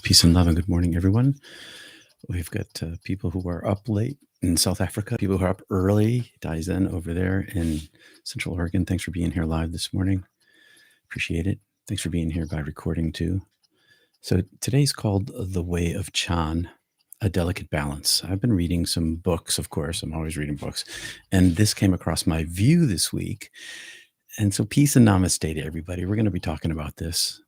Peace and love and good morning, everyone. We've got people who are up late in South Africa, people who are up early, Zen over there in Central Oregon. Thanks for being here live this morning. Appreciate it. Thanks for being here by recording too. So today's called The Way of Chan, A Delicate Balance. I've been reading some books, of course. I'm always reading books. And this came across my view this week. And so peace and namaste to everybody. We're going to be talking about this.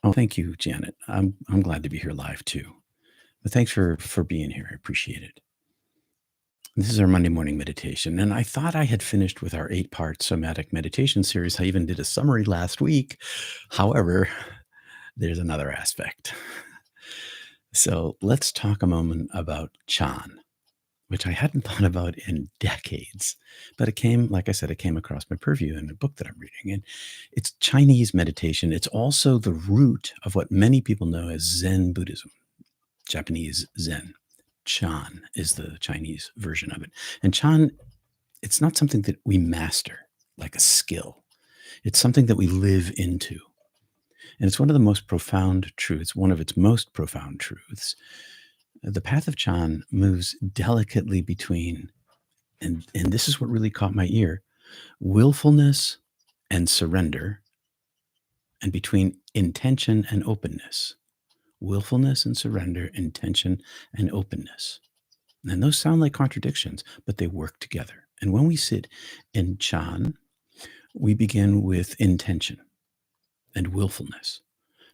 Oh, thank you, Janet. I'm glad to be here live too. But thanks for being here. I appreciate it. This is our Monday morning meditation. And I thought I had finished with our 8-part somatic meditation series. I even did a summary last week. However, there's another aspect. So let's talk a moment about Chan, which I hadn't thought about in decades. But it came, like I said, it came across my purview in a book that I'm reading. And it's Chinese meditation. It's also the root of what many people know as Zen Buddhism, Japanese Zen. Chan is the Chinese version of it. And Chan, it's not something that we master like a skill. It's something that we live into. And it's one of the most profound truths, one of its most profound truths. The path of Chan moves delicately between, and this is what really caught my ear, willfulness and surrender, and between intention and openness. Willfulness and surrender, intention and openness. And those sound like contradictions, but they work together. And when we sit in Chan, we begin with intention and willfulness.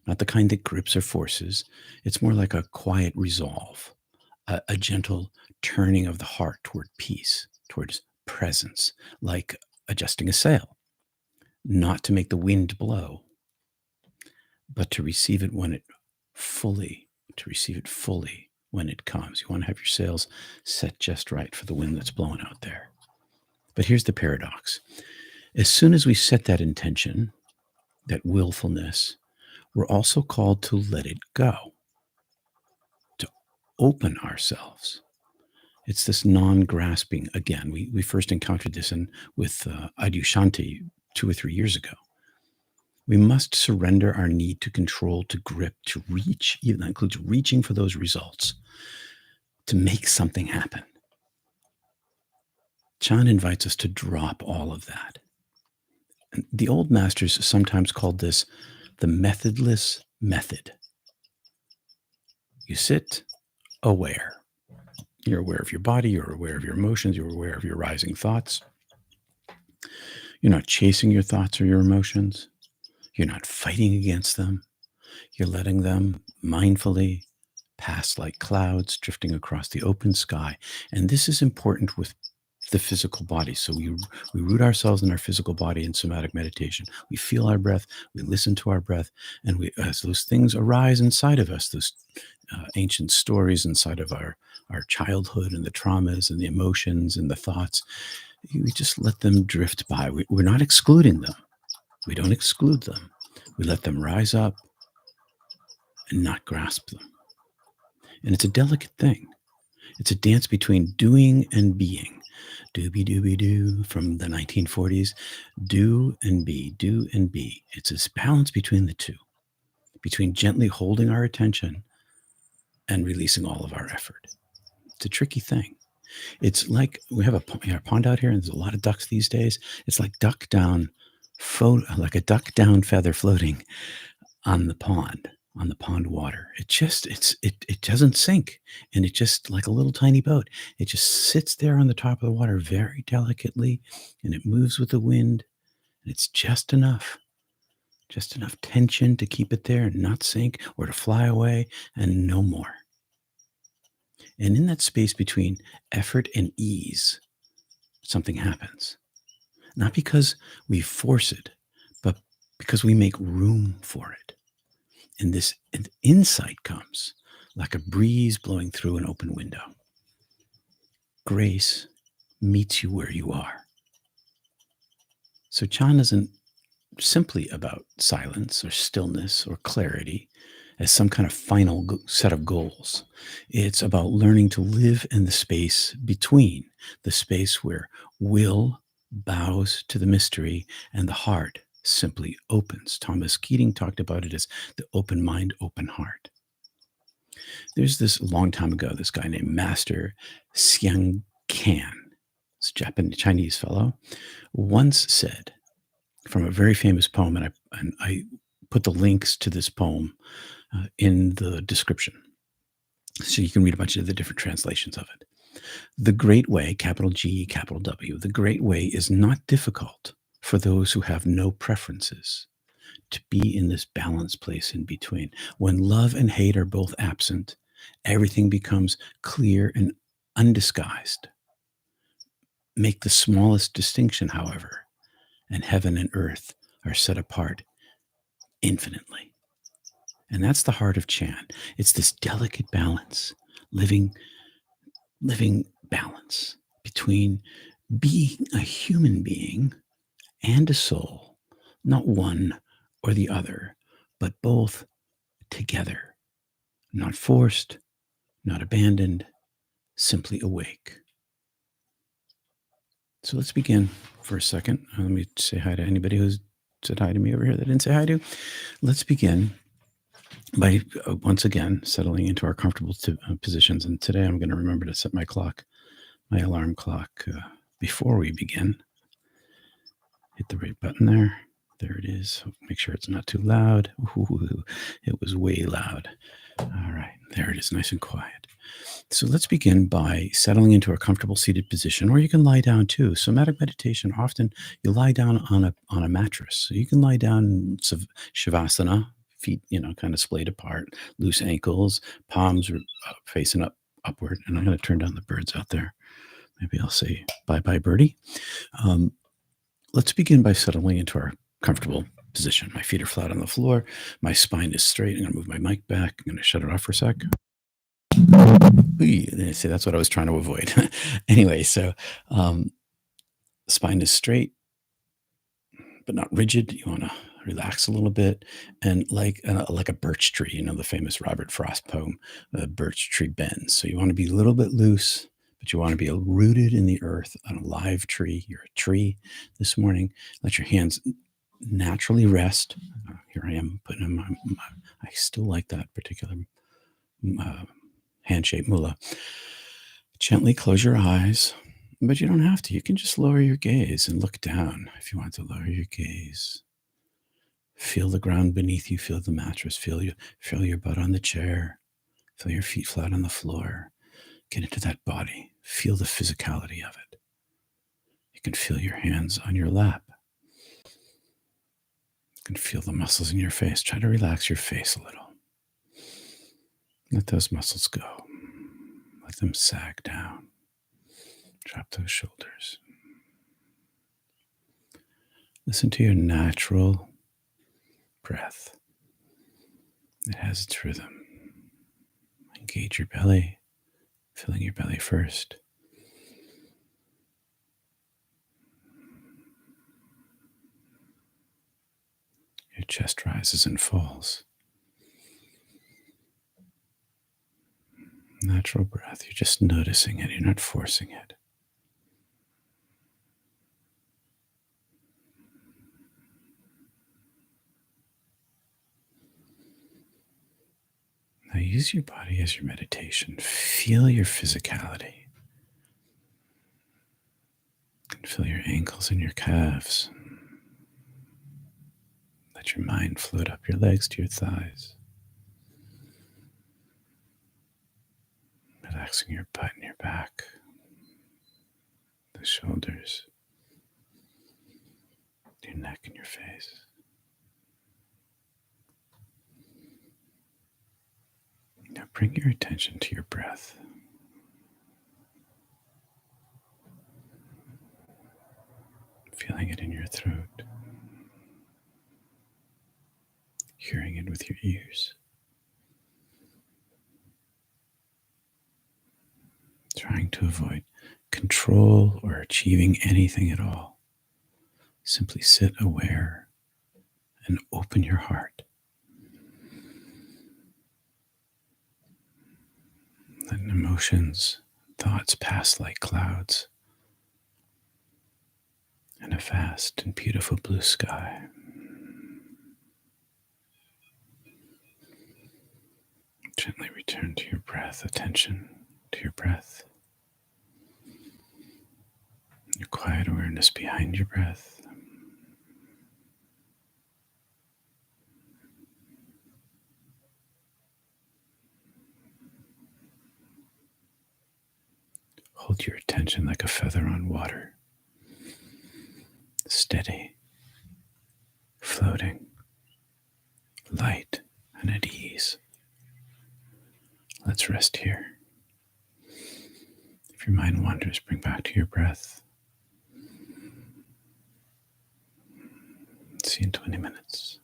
Not the kind that grips or forces. It's more like a quiet resolve, a gentle turning of the heart toward peace, towards presence, like adjusting a sail, not to make the wind blow, but to receive it when it fully when it comes. You want to have your sails set just right for the wind that's blowing out there. But here's the paradox. As soon as we set that intention, that willfulness, we're also called to let it go, to open ourselves. It's this non-grasping. Again, we first encountered this with Adyushanti 2 or 3 years ago. We must surrender our need to control, to grip, to reach. Even that includes reaching for those results, to make something happen. Chan invites us to drop all of that. And the old masters sometimes called this the methodless method. You sit aware. You're aware of your body. You're aware of your emotions. You're aware of your rising thoughts. You're not chasing your thoughts or your emotions. You're not fighting against them. You're letting them mindfully pass like clouds drifting across the open sky. And this is important with the physical body. So we root ourselves in our physical body in somatic meditation. We feel our breath. We listen to our breath. And as those things arise inside of us, those ancient stories inside of our childhood and the traumas and the emotions and the thoughts, we just let them drift by. We're not excluding them. We don't exclude them. We let them rise up and not grasp them. And it's a delicate thing. It's a dance between doing and being. Doobie-doobie-doo from the 1940s. Do and be, do and be. It's this balance between the two, between gently holding our attention and releasing all of our effort. It's a tricky thing. It's like we have a pond out here, and there's a lot of ducks these days. It's like like a duck down feather floating on the pond water. It doesn't sink, and it just, like a little tiny boat, it just sits there on the top of the water very delicately, and it moves with the wind, and it's just enough tension to keep it there and not sink or to fly away, and no more. And in that space between effort and ease, something happens. Not because we force it, but because we make room for it. And this insight comes like a breeze blowing through an open window. Grace meets you where you are. So Chan isn't simply about silence or stillness or clarity as some kind of final set of goals. It's about learning to live in the space between, the space where will bows to the mystery and the heart simply opens. Thomas Keating talked about it as the open mind, open heart. There's this long time ago, this guy named Master Jianzhi Sengcan, this Japanese Chinese fellow, once said from a very famous poem, and I put the links to this poem in the description, so you can read a bunch of the different translations of it. The great way, capital G, capital W, the great way is not difficult for those who have no preferences, to be in this balanced place in between. When love and hate are both absent, everything becomes clear and undisguised. Make the smallest distinction, however, and heaven and earth are set apart infinitely. And that's the heart of Chan. It's this delicate balance, living balance between being a human being and a soul, not one or the other, but both together, not forced, not abandoned, simply awake. So let's begin for a second. Let me say hi to anybody who's said hi to me over here that I didn't say hi to. Let's begin by once again settling into our comfortable positions. And today I'm going to remember to set my alarm clock before we begin. Hit the right button there. There it is. Make sure it's not too loud. Ooh, it was way loud. All right, there it is, nice and quiet. So let's begin by settling into a comfortable seated position, or you can lie down too. Somatic meditation, often you lie down on a mattress. So you can lie down in shavasana, feet, kind of splayed apart, loose ankles, palms are facing upward. And I'm going to turn down the birds out there. Maybe I'll say bye-bye, birdie. Let's begin by settling into our comfortable position. My feet are flat on the floor. My spine is straight. I'm going to move my mic back. I'm going to shut it off for a sec. See, that's what I was trying to avoid. Anyway, so spine is straight, but not rigid. You want to relax a little bit, and like a birch tree, the famous Robert Frost poem, "The Birch Tree Bends." So you want to be a little bit loose, but you want to be rooted in the earth, an alive tree. You're a tree this morning. Let your hands naturally rest. Here I am putting in I still like that particular hand-shaped mullah. Gently close your eyes, but you don't have to. You can just lower your gaze and look down if you want to lower your gaze. Feel the ground beneath you. Feel the mattress. Feel your butt on the chair. Feel your feet flat on the floor. Get into that body. Feel the physicality of it. You can feel your hands on your lap. You can feel the muscles in your face. Try to relax your face a little. Let those muscles go. Let them sag down. Drop those shoulders. Listen to your natural breath. It has its rhythm. Engage your belly, filling your belly first. Your chest rises and falls. Natural breath. You're just noticing it. You're not forcing it. Now use your body as your meditation. Feel your physicality. You can feel your ankles and your calves. Let your mind float up your legs to your thighs. Relaxing your butt and your back, the shoulders, your neck and your face. Now bring your attention to your breath. Feeling it in your throat. Hearing it with your ears. Trying to avoid control or achieving anything at all. Simply sit aware and open your heart. Let emotions, thoughts pass like clouds in a vast and beautiful blue sky. Gently return to your breath, attention to your breath, your quiet awareness behind your breath. Hold your attention like a feather on water, steady, floating, light, and at ease. Let's rest here. If your mind wanders, bring back to your breath. See you in 20 minutes.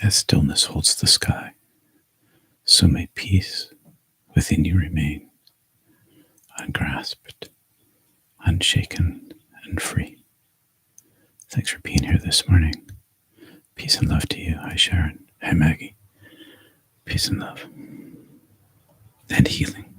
As stillness holds the sky, so may peace within you remain, ungrasped, unshaken, and free. Thanks for being here this morning. Peace and love to you. Hi, Sharon. Hi, Maggie. Peace and love. And healing.